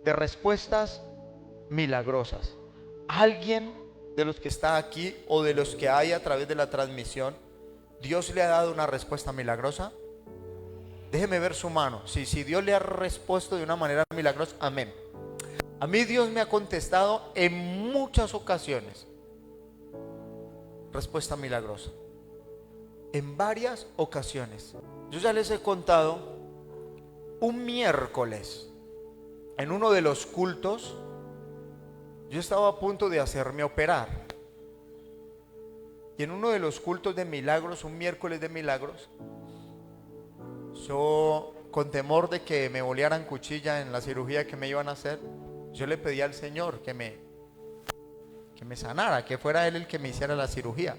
de respuestas milagrosas. ¿Alguien de los que está aquí o de los que hay a través de la transmisión, Dios le ha dado una respuesta milagrosa? Déjeme ver su mano. Si Dios le ha respuesto de una manera milagrosa, amén. A mí Dios me ha contestado en muchas ocasiones. Respuesta milagrosa. En varias ocasiones. Yo ya les he contado, un miércoles, en uno de los cultos, yo estaba a punto de hacerme operar. Y en uno de los cultos de milagros, un miércoles de milagros, yo, con temor de que me bolearan cuchilla en la cirugía que me iban a hacer, yo le pedí al Señor que me sanara, que fuera Él el que me hiciera la cirugía.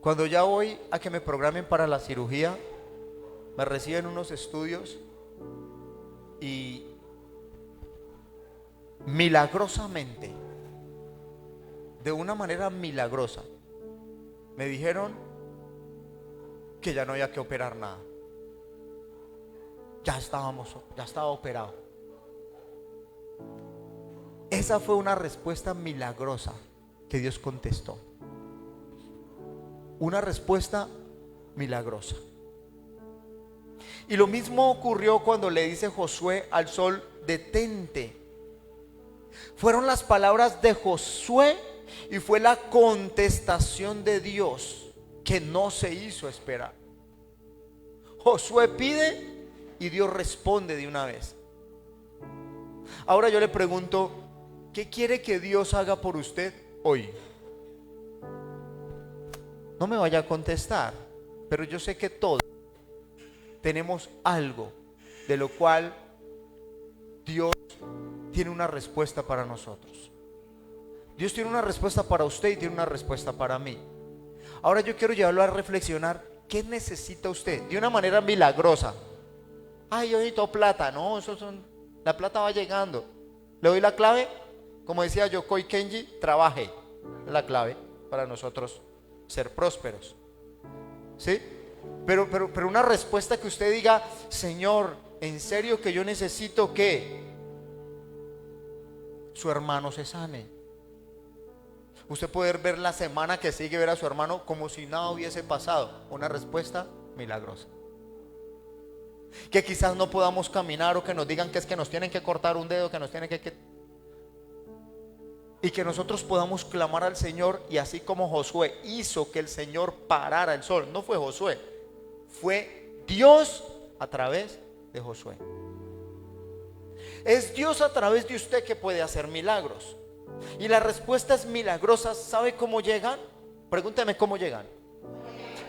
Cuando ya voy a que me programen para la cirugía, me reciben unos estudios y milagrosamente, de una manera milagrosa, me dijeron que ya no había que operar nada. Ya estaba operado. Esa fue una respuesta milagrosa que Dios contestó. Una respuesta milagrosa. Y lo mismo ocurrió cuando le dice Josué al sol: detente. Fueron las palabras de Josué y fue la contestación de Dios que no se hizo esperar. Josué pide y Dios responde de una vez. Ahora yo le pregunto, ¿qué quiere que Dios haga por usted hoy? No me vaya a contestar, pero yo sé que todos tenemos algo de lo cual Dios tiene una respuesta para nosotros. Dios tiene una respuesta para usted y tiene una respuesta para mí. Ahora yo quiero llevarlo a reflexionar. ¿Qué necesita usted? De una manera milagrosa. Ay, yo necesito plata. No, la plata va llegando. Le doy la clave. Como decía Yokoi Kenji, trabaje. Es la clave para nosotros ser prósperos. ¿Sí? Pero una respuesta que usted diga: Señor, en serio que yo necesito que su hermano se sane. Usted puede ver la semana que sigue, ver a su hermano como si nada hubiese pasado. Una respuesta milagrosa. Que quizás no podamos caminar, o que nos digan que es que nos tienen que cortar un dedo, que nos tienen que... Y que nosotros podamos clamar al Señor. Y así como Josué hizo que el Señor parara el sol, no fue Josué, fue Dios a través de Josué. Es Dios a través de usted que puede hacer milagros. Y las respuestas milagrosas, ¿sabe cómo llegan? Pregúnteme cómo llegan.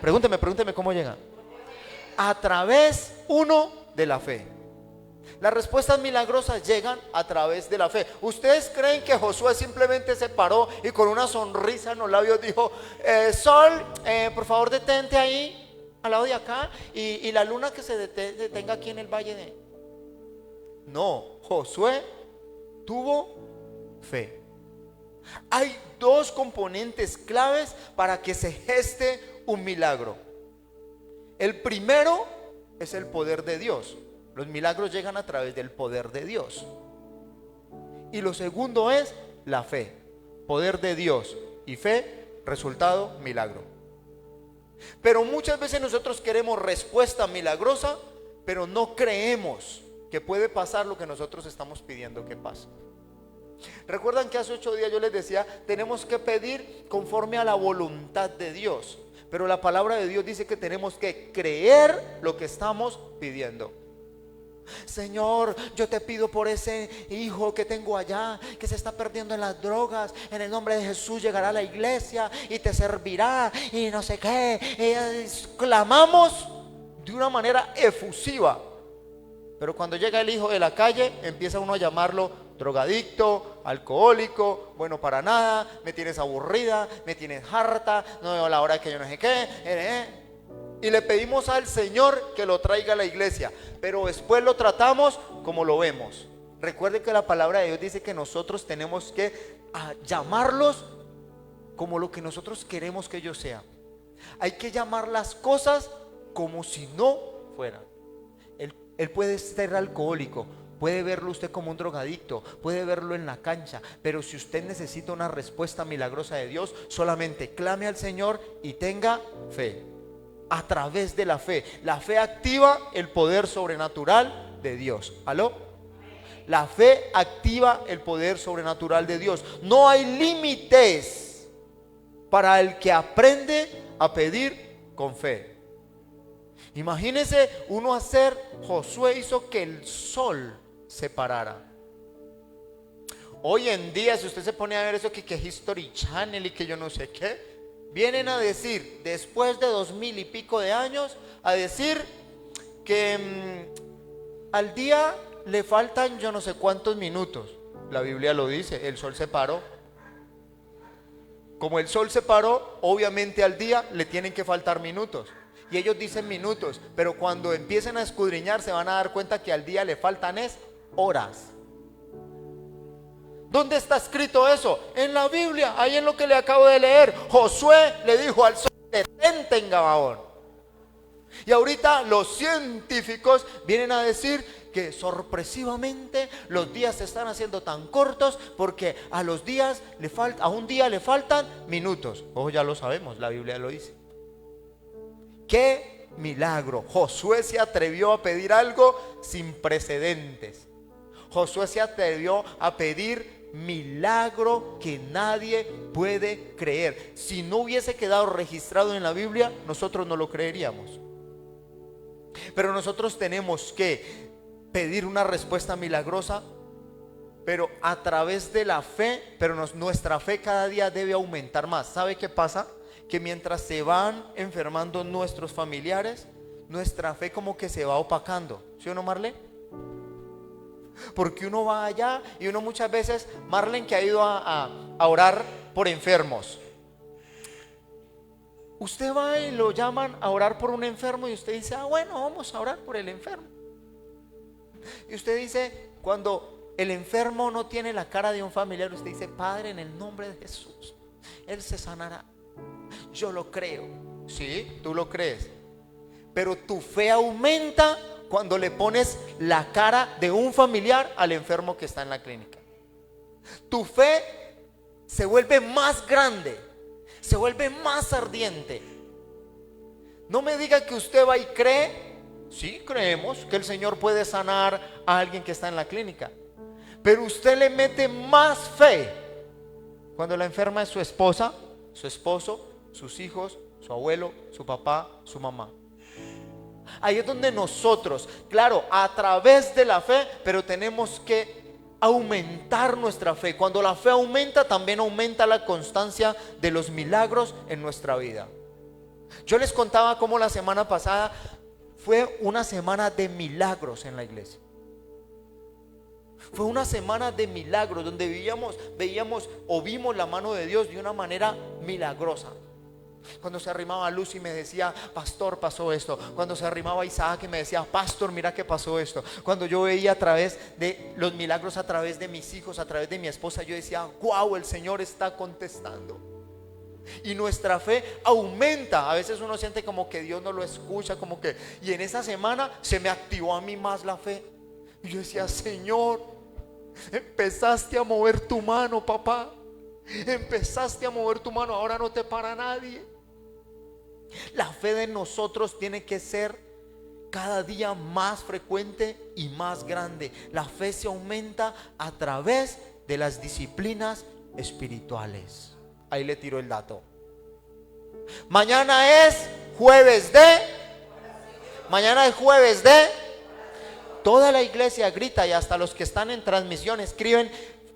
Pregúnteme cómo llegan. A través, uno, de la fe. Las respuestas milagrosas llegan a través de la fe. ¿Ustedes creen que Josué simplemente se paró y con una sonrisa en los labios dijo: sol, por favor detente ahí, al lado de acá, y la luna que se detenga aquí en el valle de... No, Josué tuvo fe. Hay dos componentes claves para que se geste un milagro. El primero es el poder de Dios. Los milagros llegan a través del poder de Dios. Y lo segundo es la fe. Poder de Dios y fe, resultado, milagro. Pero muchas veces nosotros queremos respuesta milagrosa, pero no creemos que puede pasar lo que nosotros estamos pidiendo que pase. Recuerdan que hace 8 días yo les decía, tenemos que pedir conforme a la voluntad de Dios. Pero la palabra de Dios dice que tenemos que creer lo que estamos pidiendo. Señor, yo te pido por ese hijo que tengo allá, que se está perdiendo en las drogas. En el nombre de Jesús llegará a la iglesia y te servirá y no sé qué. Y clamamos de una manera efusiva. Pero cuando llega el hijo de la calle, empieza uno a llamarlo drogadicto, alcohólico, bueno para nada, me tienes aburrida, me tienes harta, no veo la hora que yo no sé qué. Y le pedimos al Señor que lo traiga a la iglesia, pero después lo tratamos como lo vemos. Recuerden que la palabra de Dios dice que nosotros tenemos que llamarlos como lo que nosotros queremos que ellos sean. Hay que llamar las cosas como si no fueran. El Él puede ser alcohólico, puede verlo usted como un drogadicto, puede verlo en la cancha, pero si usted necesita una respuesta milagrosa de Dios, solamente clame al Señor y tenga fe. A través de la fe activa el poder sobrenatural de Dios. ¿Aló? La fe activa el poder sobrenatural de Dios. No hay límites para el que aprende a pedir con fe. Imagínese uno hacer, Josué hizo que el sol se parara. Hoy en día, si usted se pone a ver eso que History Channel y que yo no sé qué, vienen a decir, después de 2000 y pico de años, a decir que al día le faltan yo no sé cuántos minutos. La Biblia lo dice, el sol se paró. Como el sol se paró, obviamente al día le tienen que faltar minutos. Y ellos dicen minutos, pero cuando empiecen a escudriñar se van a dar cuenta que al día le faltan horas. ¿Dónde está escrito eso? En la Biblia, ahí en lo que le acabo de leer. Josué le dijo al sol: detente en Gabaón. Y ahorita los científicos vienen a decir que sorpresivamente los días se están haciendo tan cortos porque a un día le faltan minutos. Ojo, ya lo sabemos, la Biblia lo dice. ¡Qué milagro! Josué se atrevió a pedir algo sin precedentes. Josué se atrevió a pedir milagro que nadie puede creer. Si no hubiese quedado registrado en la Biblia, nosotros no lo creeríamos. Pero nosotros tenemos que pedir una respuesta milagrosa, pero a través de la fe. Pero nuestra fe cada día debe aumentar más. ¿Sabe qué pasa? Que mientras se van enfermando nuestros familiares, nuestra fe como que se va opacando. ¿Sí o no, Marlene? Porque uno va allá y uno muchas veces, Marlene, que ha ido a orar por enfermos, usted va y lo llaman a orar por un enfermo y usted dice: bueno, vamos a orar por el enfermo. Y usted dice, cuando el enfermo no tiene la cara de un familiar, usted dice: Padre, en el nombre de Jesús, él se sanará. Yo lo creo. Sí, tú lo crees, pero tu fe aumenta cuando le pones la cara de un familiar al enfermo que está en la clínica. Tu fe se vuelve más grande, se vuelve más ardiente. No me diga que usted va y cree. Sí, creemos que el Señor puede sanar a alguien que está en la clínica, pero usted le mete más fe cuando la enferma es su esposa, su esposo, sus hijos, su abuelo, su papá, su mamá. Ahí es donde nosotros, claro, a través de la fe, pero tenemos que aumentar nuestra fe. Cuando la fe aumenta, también aumenta la constancia de los milagros en nuestra vida. Yo les contaba cómo la semana pasada fue una semana de milagros en la iglesia. Fue una semana de milagros donde veíamos o vimos la mano de Dios de una manera milagrosa. Cuando se arrimaba Luz y me decía: pastor, pasó esto. Cuando se arrimaba Isaac y me decía: pastor, mira que pasó esto. Cuando yo veía a través de los milagros, a través de mis hijos, a través de mi esposa, yo decía: wow, el Señor está contestando. Y nuestra fe aumenta. A veces uno siente como que Dios no lo escucha, como que... Y en esa semana se me activó a mí más la fe. Y yo decía: Señor, empezaste a mover tu mano, papá. Empezaste a mover tu mano, ahora no te para nadie. La fe de nosotros tiene que ser cada día más frecuente y más grande. La fe se aumenta a través de las disciplinas espirituales. Ahí le tiro el dato. Mañana es jueves de toda la iglesia grita, y hasta los que están en transmisión escriben: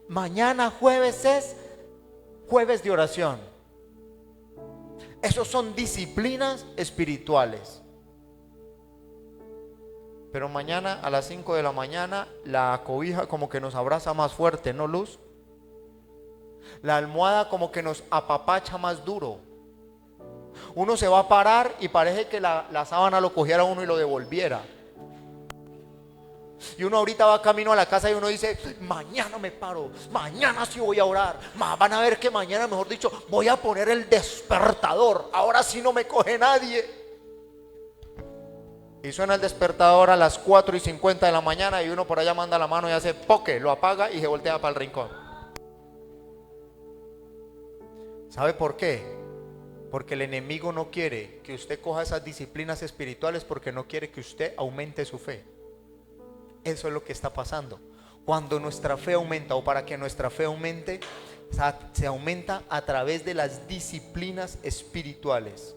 mañana jueves es jueves de oración. Esos son disciplinas espirituales. Pero mañana a las 5 de la mañana la cobija como que nos abraza más fuerte, ¿no, Luz? La almohada como que nos apapacha más duro. Uno se va a parar y parece que la sábana lo cogiera uno y lo devolviera. Y uno ahorita va camino a la casa y uno dice: mañana me paro, mañana sí voy a orar. Van a ver que mañana, mejor dicho, voy a poner el despertador. Ahora sí no me coge nadie. Y suena el despertador a las 4:50 de la mañana y uno por allá manda la mano y hace poke, lo apaga y se voltea para el rincón. ¿Sabe por qué? Porque el enemigo no quiere que usted coja esas disciplinas espirituales, porque no quiere que usted aumente su fe. Eso es lo que está pasando. Cuando nuestra fe aumenta, o para que nuestra fe aumente, se aumenta a través de las disciplinas espirituales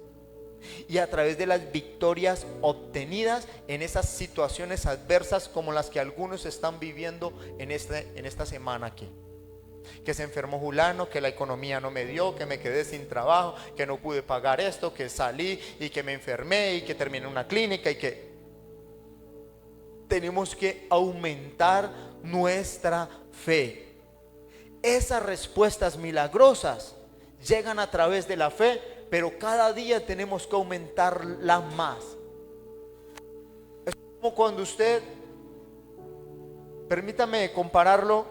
y a través de las victorias obtenidas en esas situaciones adversas como las que algunos están viviendo en esta semana aquí. Que se enfermó Julano, que la economía no me dio, que me quedé sin trabajo, que no pude pagar esto, que salí y que me enfermé y que terminé en una clínica y que... Tenemos que aumentar nuestra fe. Esas respuestas milagrosas llegan a través de la fe, pero cada día tenemos que aumentarla más. Es como cuando usted, permítame compararlo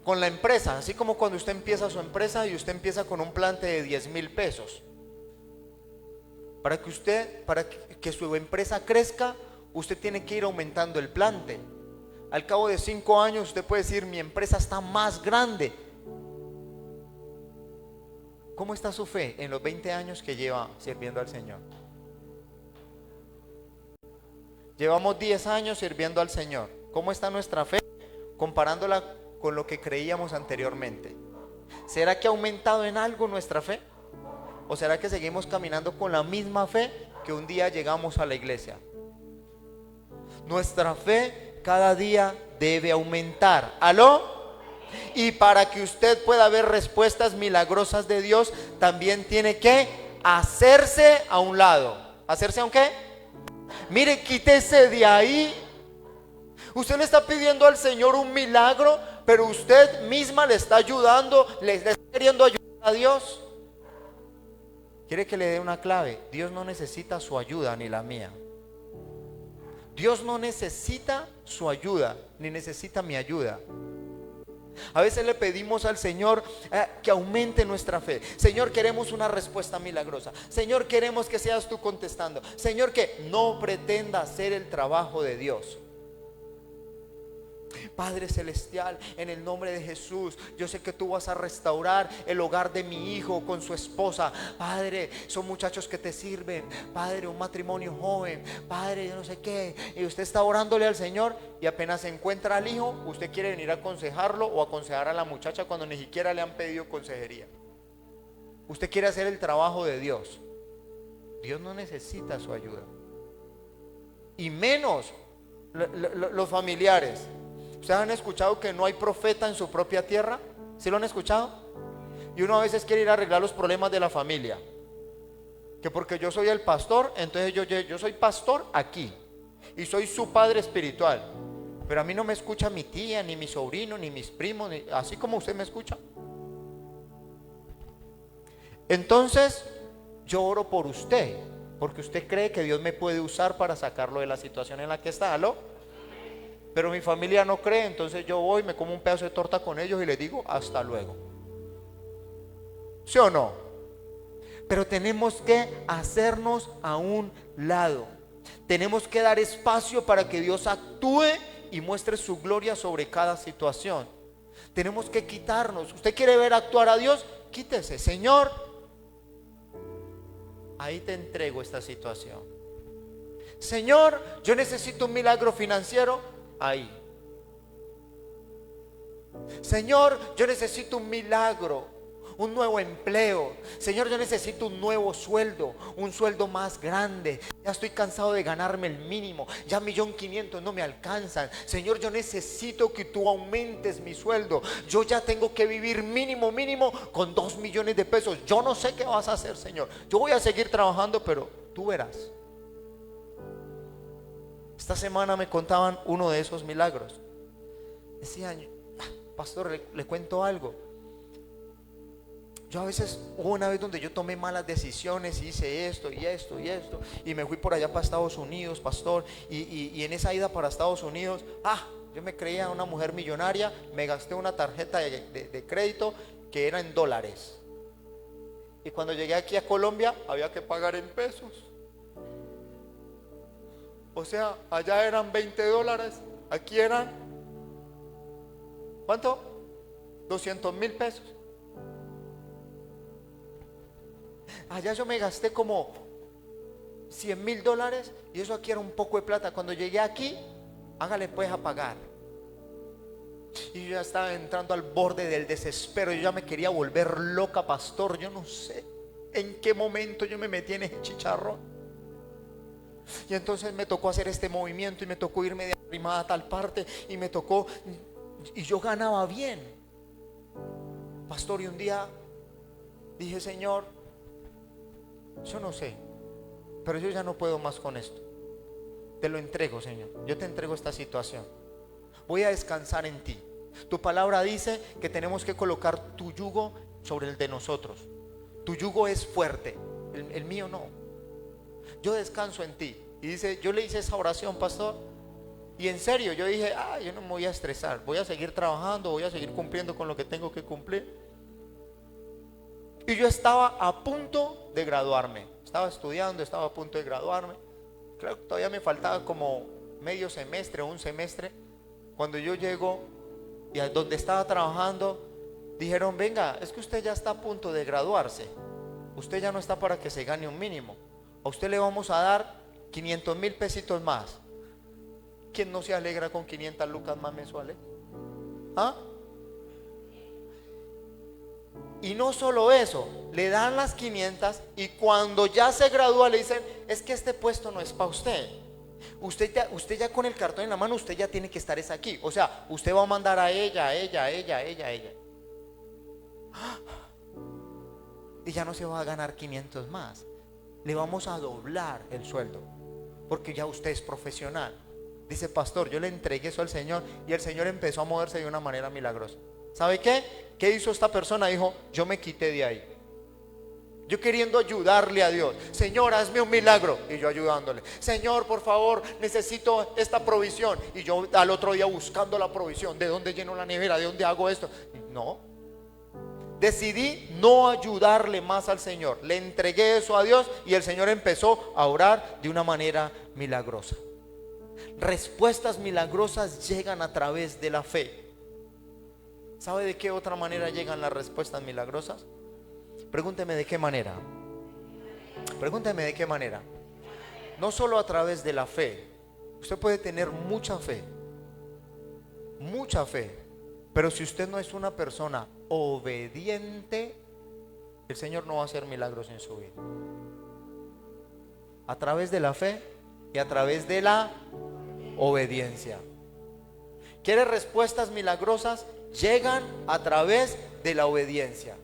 con la empresa, así como cuando usted empieza su empresa y usted empieza con un plante de 10,000 pesos. Para que su empresa crezca, usted tiene que ir aumentando el plante. Al cabo de 5 años usted puede decir: mi empresa está más grande. ¿Cómo está su fe en los 20 años que lleva sirviendo al Señor? Llevamos 10 años sirviendo al Señor. ¿Cómo está nuestra fe comparándola con lo que creíamos anteriormente? ¿Será que ha aumentado en algo nuestra fe? ¿O será que seguimos caminando con la misma fe que un día llegamos a la iglesia? Nuestra fe cada día debe aumentar. ¿Aló? Y para que usted pueda ver respuestas milagrosas de Dios, también tiene que hacerse a un lado. ¿Hacerse a un qué? Mire, quítese de ahí. Usted le está pidiendo al Señor un milagro, pero usted misma le está ayudando, le está queriendo ayudar a Dios. ¿Quiere que le dé una clave? Dios no necesita su ayuda ni la mía. Dios no necesita su ayuda, ni necesita mi ayuda. A veces le pedimos al Señor que aumente nuestra fe. Señor, queremos una respuesta milagrosa. Señor, queremos que seas tú contestando. Señor, que no pretenda hacer el trabajo de Dios. Padre celestial, en el nombre de Jesús, yo sé que tú vas a restaurar el hogar de mi hijo con su esposa. Padre, son muchachos que te sirven. Padre, un matrimonio joven. Padre, yo no sé qué. Y usted está orándole al Señor, y apenas se encuentra al hijo, usted quiere venir a aconsejarlo o aconsejar a la muchacha cuando ni siquiera le han pedido consejería. Usted quiere hacer el trabajo de Dios. Dios no necesita su ayuda, y menos los familiares. ¿Ustedes han escuchado que no hay profeta en su propia tierra? ¿Sí lo han escuchado? Y uno a veces quiere ir a arreglar los problemas de la familia, que porque yo soy el pastor, entonces yo soy pastor aquí y soy su padre espiritual, pero a mí no me escucha mi tía, ni mi sobrino, ni mis primos, así como usted me escucha. Entonces yo oro por usted, porque usted cree que Dios me puede usar para sacarlo de la situación en la que está. ¿Aló? Pero mi familia no cree, entonces yo voy, me como un pedazo de torta con ellos y les digo hasta luego. ¿Sí o no? Pero tenemos que hacernos a un lado. Tenemos que dar espacio para que Dios actúe y muestre su gloria sobre cada situación. Tenemos que quitarnos. ¿Usted quiere ver actuar a Dios? Quítese. Señor, ahí te entrego esta situación. Señor, yo necesito un milagro financiero. Ahí. Señor, yo necesito un milagro, un nuevo empleo. Señor, yo necesito un nuevo sueldo, un sueldo más grande. Ya estoy cansado de ganarme el mínimo. Ya 1.500.000 no me alcanzan. Señor, yo necesito que tú aumentes mi sueldo. Yo ya tengo que vivir mínimo con 2 millones de pesos. Yo no sé qué vas a hacer, Señor. Yo voy a seguir trabajando, pero tú verás. Esta semana me contaban uno de esos milagros. Decían: pastor, le cuento algo. Yo a veces, hubo una vez donde yo tomé malas decisiones y hice esto y esto y esto, y me fui por allá para Estados Unidos, pastor, y en esa ida para Estados Unidos, yo me creía una mujer millonaria. Me gasté una tarjeta de crédito que era en dólares, y cuando llegué aquí a Colombia había que pagar en pesos. O sea, allá eran $20, aquí eran, ¿cuánto? 200,000 pesos. Allá yo me gasté como $100,000 y eso aquí era un poco de plata. Cuando llegué aquí, hágale pues a pagar. Y yo ya estaba entrando al borde del desespero. Yo ya me quería volver loca, pastor. Yo no sé en qué momento yo me metí en ese chicharrón. Y entonces me tocó hacer este movimiento y me tocó irme de arrimada a tal parte y me tocó, y yo ganaba bien, pastor. Y un día dije, Señor, yo no sé, pero yo ya no puedo más con esto. Te lo entrego, Señor. Yo te entrego esta situación. Voy a descansar en ti. Tu palabra dice que tenemos que colocar tu yugo sobre el de nosotros. Tu yugo es fuerte, el mío no. Yo descanso en ti. Y dice, yo le hice esa oración, pastor, y en serio yo dije, yo no me voy a estresar, voy a seguir trabajando, voy a seguir cumpliendo con lo que tengo que cumplir. Y yo estaba a punto de graduarme, estaba estudiando, estaba a punto de graduarme. Claro que todavía me faltaba como medio semestre o un semestre. Cuando yo llego y a donde estaba trabajando, dijeron, venga, es que usted ya está a punto de graduarse, usted ya no está para que se gane un mínimo, a usted le vamos a dar 500,000 pesitos más. ¿Quién no se alegra con 500 lucas más mensuales? Y no solo eso, le dan las 500 y cuando ya se gradúa le dicen, es que este puesto no es para usted. Usted ya con el cartón en la mano, usted ya tiene que estar aquí. O sea, usted va a mandar a ella. Y ya no se va a ganar 500 más. Le vamos a doblar el sueldo, porque ya usted es profesional. Dice, pastor, yo le entregué eso al Señor y el Señor empezó a moverse de una manera milagrosa. ¿Sabe qué? ¿Qué hizo esta persona? Dijo, yo me quité de ahí. Yo queriendo ayudarle a Dios. Señor, hazme un milagro. Y yo ayudándole. Señor, por favor, necesito esta provisión. Y yo al otro día buscando la provisión. ¿De dónde lleno la nevera? ¿De dónde hago esto? No. Decidí no ayudarle más al Señor. Le entregué eso a Dios y el Señor empezó a orar de una manera milagrosa. Respuestas milagrosas llegan a través de la fe. ¿Sabe de qué otra manera llegan las respuestas milagrosas? Pregúnteme de qué manera. Pregúnteme de qué manera. No solo a través de la fe. Usted puede tener mucha fe, pero si usted no es una persona obediente, el Señor no va a hacer milagros en su vida. A través de la fe y a través de la obediencia. ¿Quiere respuestas milagrosas? Llegan a través de la obediencia.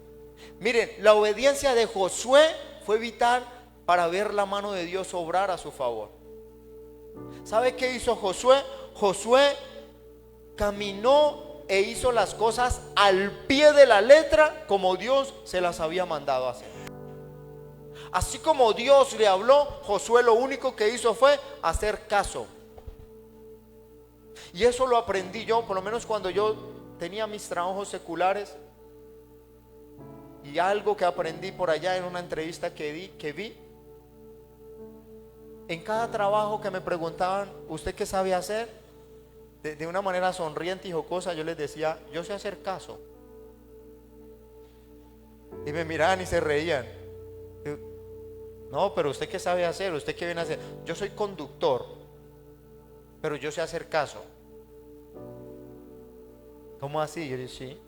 Miren, la obediencia de Josué fue vital para ver la mano de Dios obrar a su favor. ¿Sabe qué hizo Josué? Josué caminó e hizo las cosas al pie de la letra como Dios se las había mandado hacer. Así como Dios le habló, Josué lo único que hizo fue hacer caso. Y eso lo aprendí yo, por lo menos cuando yo tenía mis trabajos seculares. Y algo que aprendí por allá en una entrevista que vi. En cada trabajo que me preguntaban, ¿usted qué sabe hacer? De una manera sonriente y jocosa yo les decía, yo sé hacer caso. Y me miraban y se reían. No, pero ¿usted qué sabe hacer? ¿Usted qué viene a hacer? Yo soy conductor, pero yo sé hacer caso. ¿Cómo así? Yo dije, sí.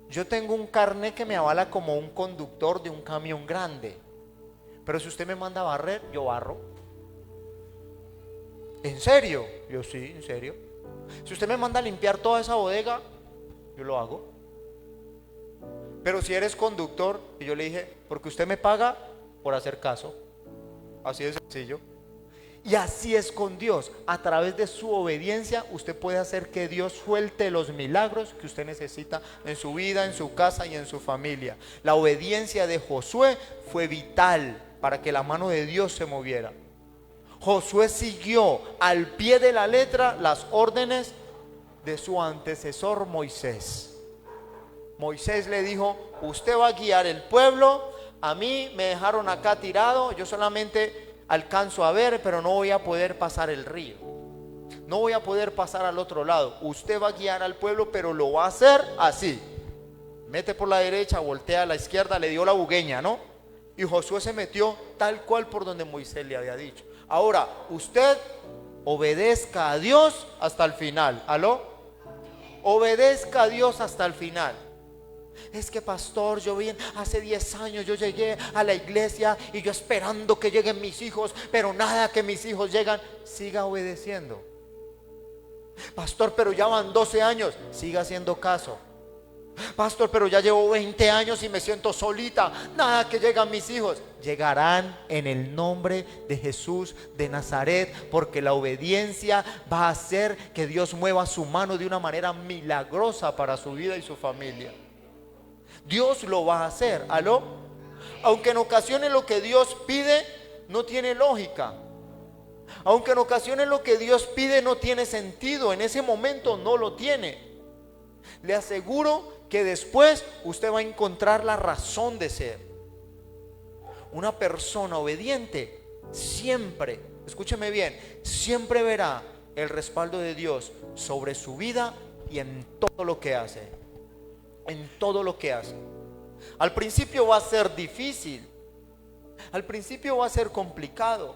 Yo tengo un carnet que me avala como un conductor de un camión grande, pero si usted me manda a barrer, yo barro. ¿En serio? Yo sí, en serio. Si usted me manda a limpiar toda esa bodega, yo lo hago. Pero si eres conductor, y yo le dije, porque usted me paga por hacer caso. Así de sencillo. Y así es con Dios. A través de su obediencia usted puede hacer que Dios suelte los milagros que usted necesita en su vida, en su casa y en su familia. La obediencia de Josué fue vital para que la mano de Dios se moviera. Josué siguió al pie de la letra las órdenes de su antecesor Moisés. Moisés le dijo, usted va a guiar el pueblo. A mí me dejaron acá tirado, yo solamente alcanzo a ver, pero no voy a poder pasar el río. No voy a poder pasar al otro lado. Usted va a guiar al pueblo, pero lo va a hacer así. Mete por la derecha, voltea a la izquierda, le dio la bugueña, ¿no? Y Josué se metió tal cual por donde Moisés le había dicho. Ahora, usted obedezca a Dios hasta el final. ¿Aló? Obedezca a Dios hasta el final. Es que pastor, yo bien, hace 10 años yo llegué a la iglesia y yo esperando que lleguen mis hijos, pero nada que mis hijos llegan. Siga obedeciendo. Pastor, pero ya van 12 años, siga haciendo caso. Pastor, pero ya llevo 20 años y me siento solita, nada que llegan mis hijos. Llegarán en el nombre de Jesús de Nazaret, porque la obediencia va a hacer que Dios mueva su mano de una manera milagrosa para su vida y su familia. Dios lo va a hacer. ¿Aló? Aunque en ocasiones lo que Dios pide no tiene lógica, aunque en ocasiones lo que Dios pide no tiene sentido, en ese momento no lo tiene, le aseguro que después usted va a encontrar la razón de ser. Una persona obediente siempre, escúcheme bien, siempre verá el respaldo de Dios sobre su vida y en todo lo que hace. En todo lo que hace. Al principio va a ser difícil, al principio va a ser complicado.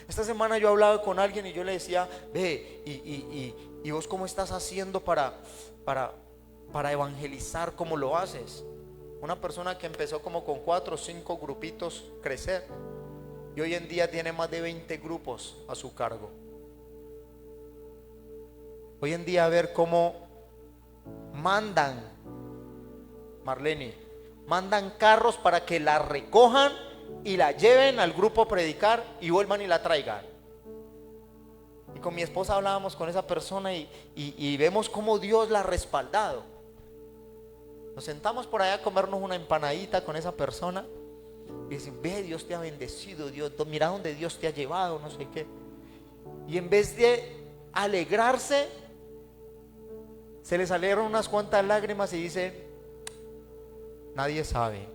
Esta semana yo hablaba con alguien y yo le decía: ve, y vos cómo estás haciendo para evangelizar, ¿cómo lo haces? Una persona que empezó como con 4 o 5 grupitos crecer, y hoy en día tiene más de 20 grupos a su cargo. Hoy en día, a ver cómo mandan, Marlene, mandan carros para que la recojan y la lleven al grupo a predicar y vuelvan y la traigan. Y con mi esposa hablábamos con esa persona y vemos cómo Dios la ha respaldado. Nos sentamos por allá a comernos una empanadita con esa persona y dicen: ve, Dios te ha bendecido, Dios, mira dónde Dios te ha llevado, no sé qué. Y en vez de alegrarse, se le salieron unas cuantas lágrimas y dice: nadie sabe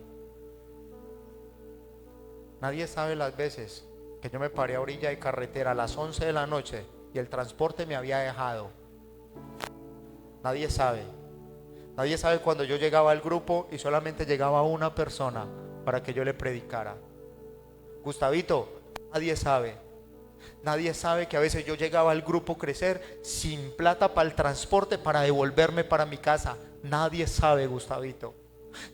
las veces que yo me paré a orilla de carretera a las 11 de la noche y el transporte me había dejado. Nadie sabe cuando yo llegaba al grupo y solamente llegaba una persona para que yo le predicara. Gustavito, nadie sabe que a veces yo llegaba al grupo Crecer sin plata para el transporte para devolverme para mi casa. Nadie sabe, Gustavito.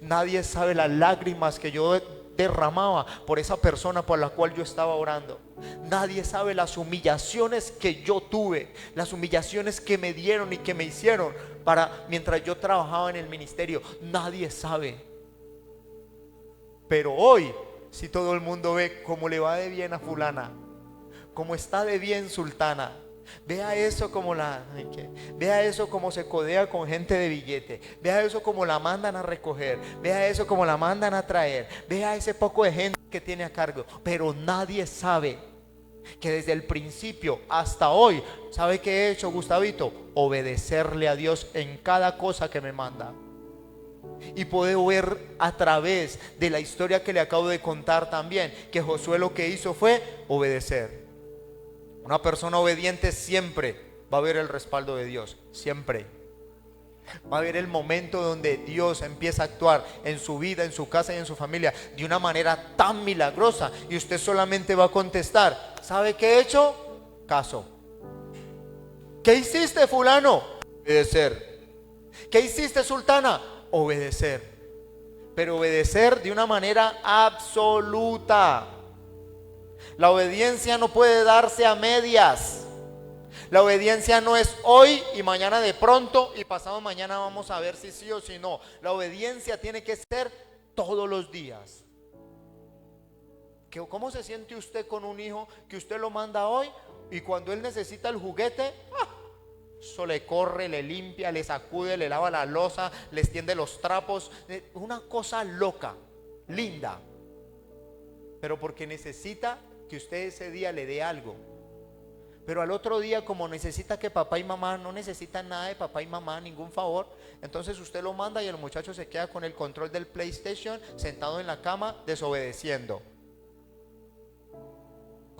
Nadie sabe las lágrimas que yo derramaba por esa persona por la cual yo estaba orando. Nadie sabe las humillaciones que yo tuve, las humillaciones que me dieron y que me hicieron mientras yo trabajaba en el ministerio. Nadie sabe. Pero hoy, si todo el mundo ve cómo le va de bien a fulana, cómo está de bien sultana, vea eso como vea eso como se codea con gente de billete, vea eso como la mandan a recoger, vea eso como la mandan a traer, vea ese poco de gente que tiene a cargo. Pero nadie sabe que desde el principio hasta hoy, ¿sabe qué he hecho, Gustavito? Obedecerle a Dios en cada cosa que me manda. Y puedo ver a través de la historia que le acabo de contar también, que Josué lo que hizo fue obedecer. Una persona obediente siempre va a ver el respaldo de Dios, siempre. Va a haber el momento donde Dios empieza a actuar en su vida, en su casa y en su familia de una manera tan milagrosa, y usted solamente va a contestar: ¿sabe qué he hecho? Caso. ¿Qué hiciste, fulano? Obedecer. ¿Qué hiciste, sultana? Obedecer. Pero obedecer de una manera absoluta. La obediencia no puede darse a medias. La obediencia no es hoy y mañana de pronto y pasado mañana vamos a ver si sí o si no. La obediencia tiene que ser todos los días. ¿Cómo se siente usted con un hijo que usted lo manda hoy y cuando él necesita el juguete, eso le corre, le limpia, le sacude, le lava la loza, le extiende los trapos? Una cosa loca, linda, pero porque necesita que usted ese día le dé algo. Pero al otro día, como necesita que papá y mamá, no necesitan nada de papá y mamá, ningún favor, entonces usted lo manda y el muchacho se queda con el control del PlayStation sentado en la cama desobedeciendo.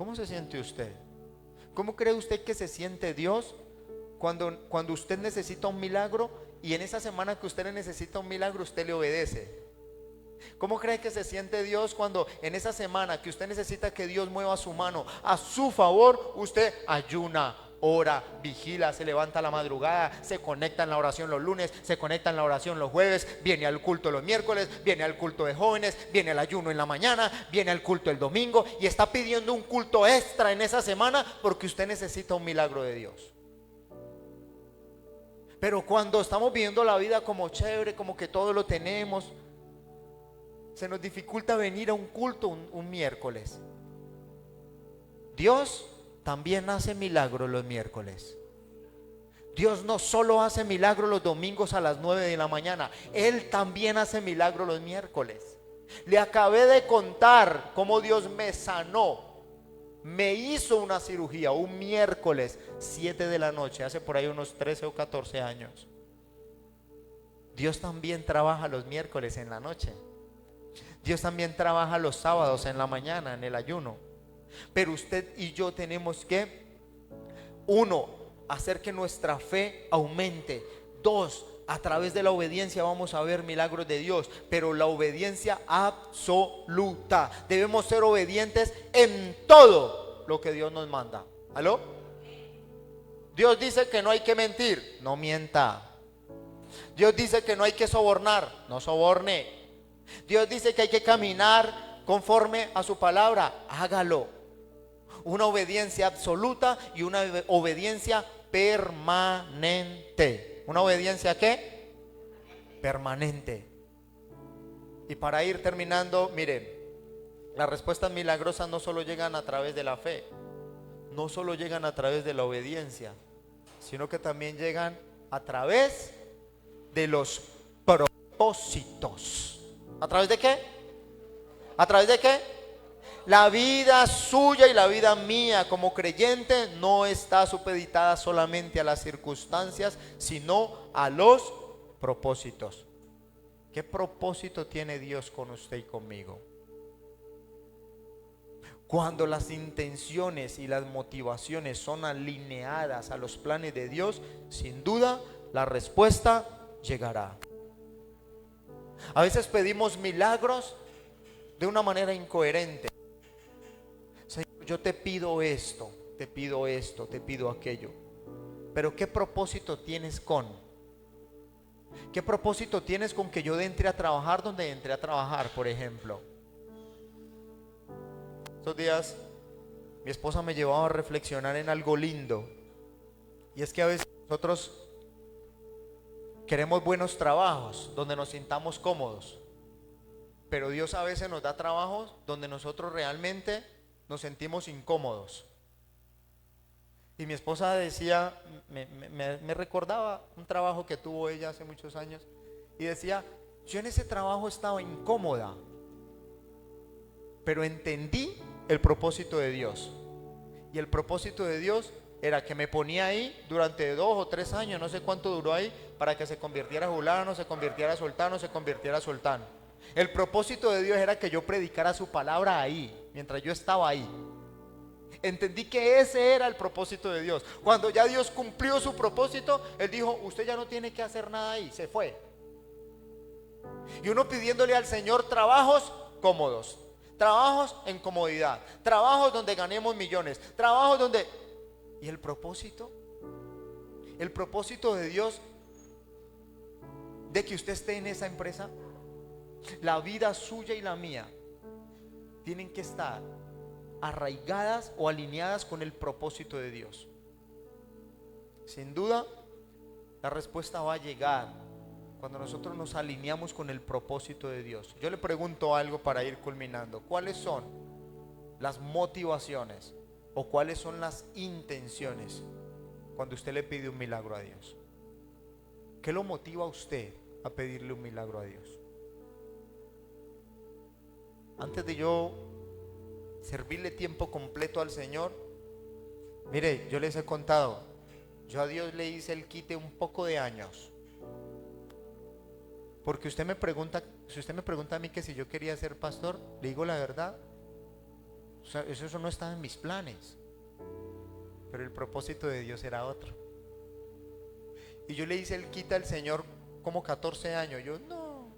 ¿Cómo se siente usted? ¿Cómo cree usted que se siente Dios cuando usted necesita un milagro y en esa semana que usted necesita un milagro usted le obedece? ¿Cómo cree que se siente Dios cuando en esa semana que usted necesita que Dios mueva su mano a su favor, usted ayuna, ora, vigila, se levanta a la madrugada, se conecta en la oración los lunes, se conecta en la oración los jueves, viene al culto los miércoles, viene al culto de jóvenes, viene al ayuno en la mañana, viene al culto el domingo y está pidiendo un culto extra en esa semana porque usted necesita un milagro de Dios? Pero cuando estamos viviendo la vida como chévere, como que todo lo tenemos, se nos dificulta venir a un culto un miércoles. Dios también hace milagros los miércoles. Dios no solo hace milagros los domingos a las 9 de la mañana, Él también hace milagros los miércoles. Le acabé de contar cómo Dios me sanó, me hizo una cirugía un miércoles 7 de la noche, hace por ahí unos 13 o 14 años. Dios también trabaja los miércoles en la noche. Dios también trabaja los sábados en la mañana, en el ayuno. Pero usted y yo tenemos que, uno, hacer que nuestra fe aumente. Dos, a través de la obediencia vamos a ver milagros de Dios, pero la obediencia absoluta. Debemos ser obedientes en todo lo que Dios nos manda. ¿Aló? Dios dice que no hay que mentir, no mienta. Dios dice que no hay que sobornar, no soborne. Dios dice que hay que caminar conforme a su palabra, hágalo. Una obediencia absoluta y una obediencia permanente. ¿Una obediencia qué? Permanente. Y para ir terminando, miren, las respuestas milagrosas no solo llegan a través de la fe, no solo llegan a través de la obediencia, sino que también llegan a través de los propósitos. ¿A través de qué? ¿A través de qué? La vida suya y la vida mía como creyente no está supeditada solamente a las circunstancias, sino a los propósitos. ¿Qué propósito tiene Dios con usted y conmigo? Cuando las intenciones y las motivaciones son alineadas a los planes de Dios, sin duda la respuesta llegará. A veces pedimos milagros de una manera incoherente. Señor, yo te pido esto, te pido esto, te pido aquello. Pero ¿qué propósito tienes con? ¿Qué propósito tienes con que yo entre a trabajar donde entré a trabajar, por ejemplo? Estos días mi esposa me llevaba a reflexionar en algo lindo. Y es que a veces nosotros queremos buenos trabajos donde nos sintamos cómodos, pero Dios a veces nos da trabajos donde nosotros realmente nos sentimos incómodos. Y mi esposa decía, me recordaba un trabajo que tuvo ella hace muchos años y decía, yo en ese trabajo estaba incómoda, pero entendí el propósito de Dios. Y el propósito de Dios era que me ponía ahí durante 2 o 3 años, no sé cuánto duró ahí, para que se convirtiera fulano, se convirtiera sultano, se convirtiera sultán. El propósito de Dios era que yo predicara su palabra ahí, mientras yo estaba ahí. Entendí que ese era el propósito de Dios. Cuando ya Dios cumplió su propósito, Él dijo, usted ya no tiene que hacer nada ahí, se fue. Y uno pidiéndole al Señor trabajos cómodos, trabajos en comodidad, trabajos donde ganemos millones, trabajos donde... ¿Y el propósito? El propósito de Dios de que usted esté en esa empresa, la vida suya y la mía tienen que estar arraigadas o alineadas con el propósito de Dios. Sin duda, la respuesta va a llegar cuando nosotros nos alineamos con el propósito de Dios. Yo le pregunto algo para ir culminando. ¿Cuáles son las motivaciones o cuáles son las intenciones cuando usted le pide un milagro a Dios? ¿Qué lo motiva a usted a pedirle un milagro a Dios? Antes de yo servirle tiempo completo al Señor, mire, yo les he contado, yo a Dios le hice el quite un poco de años. Porque usted me pregunta, si usted me pregunta a mí que si yo quería ser pastor, le digo la verdad, sea, eso no estaba en mis planes. Pero el propósito de Dios era otro. Y yo le hice el quita al Señor como 14 años. Yo, no.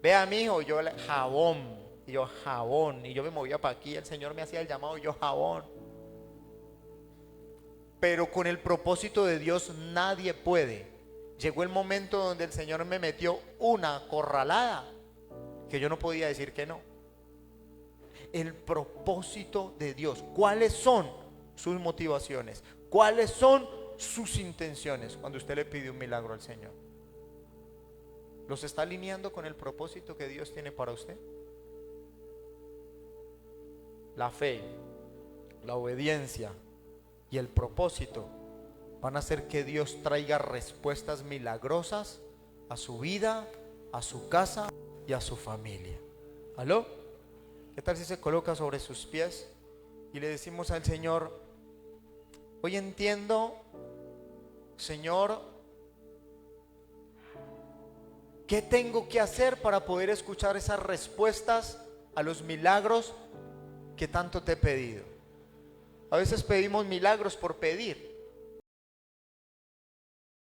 Vea, mijo, yo jabón. Y yo, jabón. Y yo me movía para aquí. El Señor me hacía el llamado. Y yo, jabón. Pero con el propósito de Dios nadie puede. Llegó el momento donde el Señor me metió una acorralada que yo no podía decir que no. El propósito de Dios. ¿Cuáles son sus motivaciones? ¿Cuáles son sus intenciones cuando usted le pide un milagro al Señor? ¿Los está alineando con el propósito que Dios tiene para usted? La fe, la obediencia y el propósito van a hacer que Dios traiga respuestas milagrosas a su vida, a su casa y a su familia. ¿Aló? ¿Qué tal si se coloca sobre sus pies y le decimos al Señor: hoy entiendo, Señor, ¿qué tengo que hacer para poder escuchar esas respuestas a los milagros que tanto te he pedido? A veces pedimos milagros por pedir.